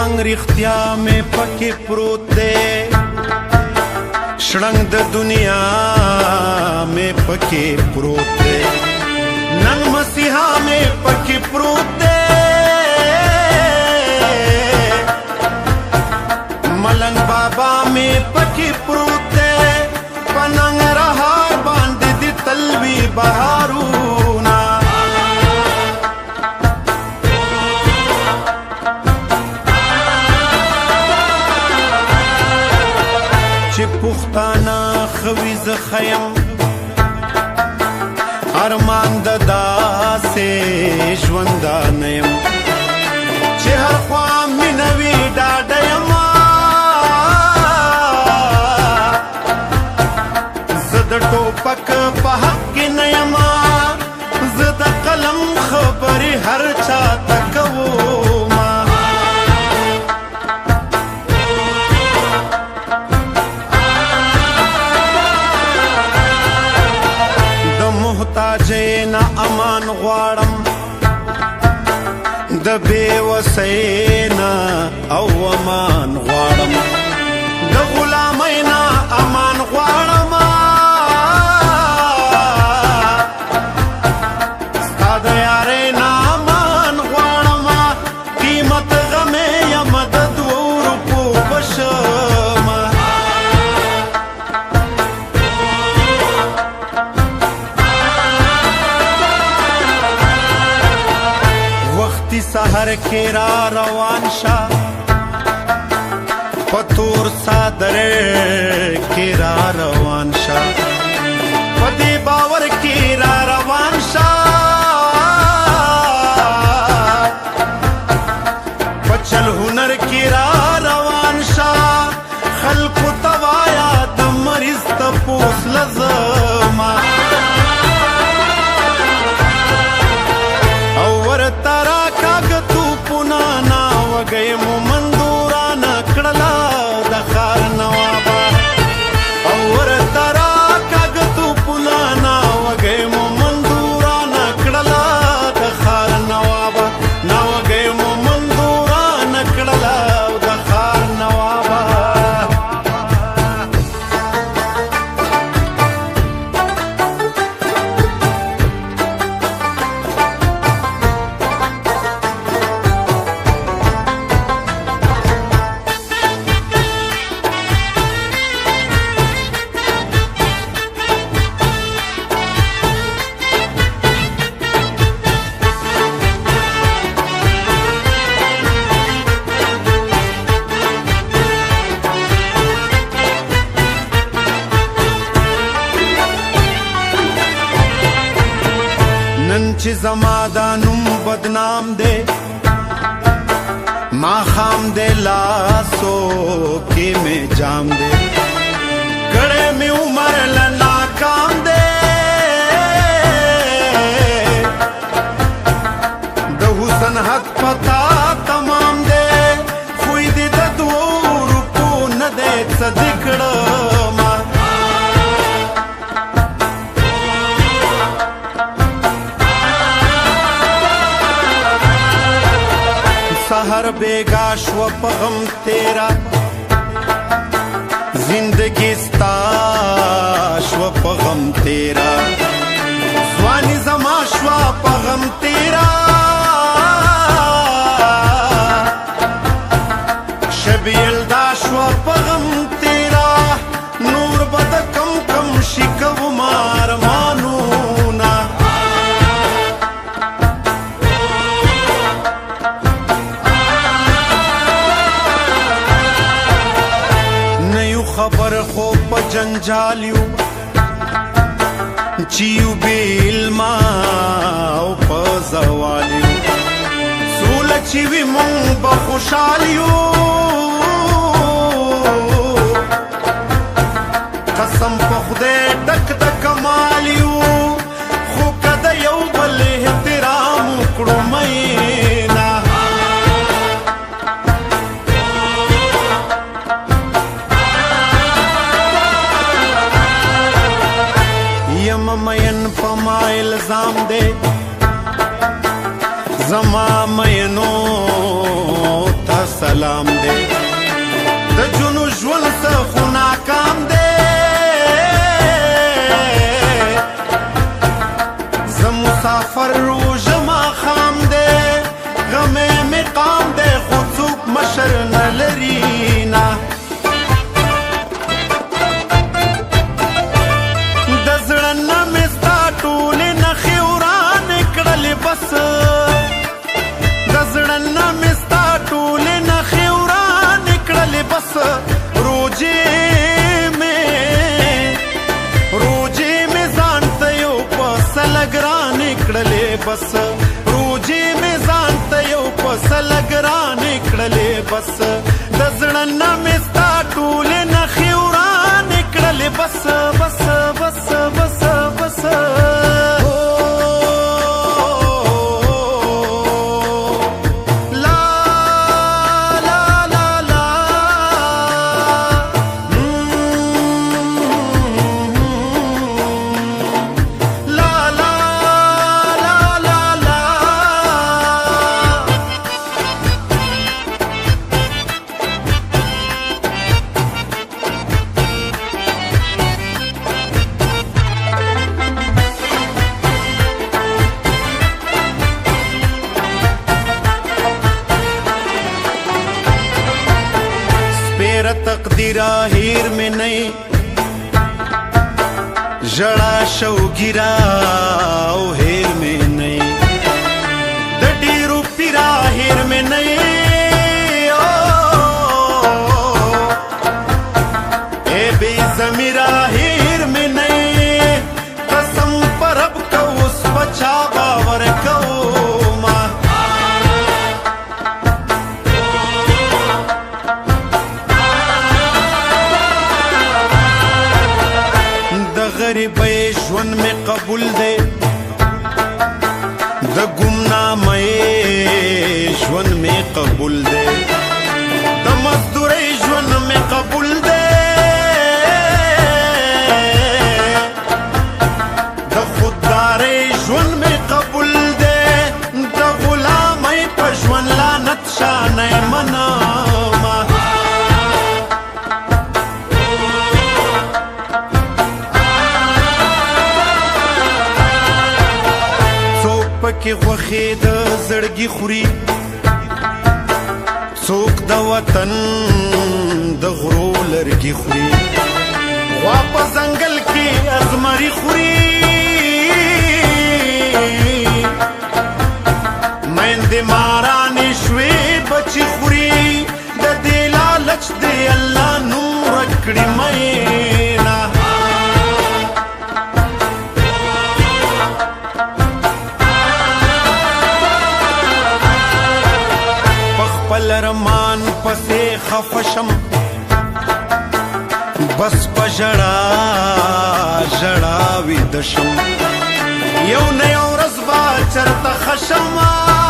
آهنگ رښتیا مې پکې پروت دی شړنګ د دنیا مې پکې پروت دی نن مسیحا مې پکې پروت دی ملنګ بابا مې پکې پروت دی په ننګرهار باندې د تلوي بهارونه چې پښتانه خوي زه خیم ارمان د داسې ژوندانه یم چې هر خوا مینه وي ډاډه یمه زه د ټوپک په حق کې نه یمه زه د قلم خبرې هر چا ته کومه محتاجه نه امان غواړم د بې وسۍ نه او امان غواړم د غلامۍ نه امان غواړم ستا د یارۍ نه امان غواړم قیمت غمې یم د 2 روپو په شمه سحر کې را روان شا پتور صادر کې را روان شا پدې باور کې را روان شا پچل هنر کې را روان شا خلق توایا د مریض تپوس لزما اور ترا گئے مو مندوران کڑلا دخار نوابا اور ترا کاغتو پنانا وگئے مو مندوران کڑلا دخار نوابا نو گئے مو مندوران کڑلا دخار نوابا نن چې زما دا نوم بدنام دی ما خام دی لاسو کې مې جام دی کړه مې عمر له ناکام دی د حسن حق پتا تمام دی خوی دې د 2 روپو نه دی څه دې کړم سحر بیگا شو پغم تیرا زندگی ستا شو پغم تیرا زوانی زما شو پغم تیرا شبیل دا شو پغم تیرا نور بد کم کم شکو مار مانونا خبر خو په جنجالیو چیو بیل ما او په زوالیو سول چی وی مون په خوشالیو قسم په خدای ډک د کمال یو خو که د یو بل احترام وکړو مینا یم مین په ما الزام دی زما مینو ته سلام دی د جنو ژوند څخه ناکام دی زه مسافر روژه ماښام دی غمې مې قام دی خو څوک مشر نه لري نه د زړه نه مې ستا ټولې نښې ورانې کړلې بس د زړه نه مې ستا ټولې نښې ورانې کړلې بس روجې مې ځان ته یو پسه لږ رانې کړلې بس روجې مې ځان ته یو پسه لږ رانې کړلې بس د زړه نه مې ستا ټولې نښې ورانې کړلې بس بس بس بس بس मेरा तकदीरा हीर में नहीं जड़ा शौगिरा ओ हेर में नहीं दडी रूपीरा हेर में नहीं ओ ए बेज़मीरा हेर में नहीं कसम पर अब को उस बचा बावर को غریبی ژوند می قبول دی د ګمنامۍ ژوند می قبول دی د مزدورۍ ژوند می قبول دی د خوددارۍ ژوند می قبول دی د غلامۍ په ژوند لعنت شانې منمه پکې غوښې د زړګي خوري څوک د وطن د غرو لرګي خوري غوا په ځنګل کې ازمري خوري میندې مارانې شوې بچي خوري د دې لالچ دې الله نوم ورکړي مینا خپل رمان پسې خفشم بس په ژړا ژړا ویده شم یو نه یو ورځ به چرته ښه شمه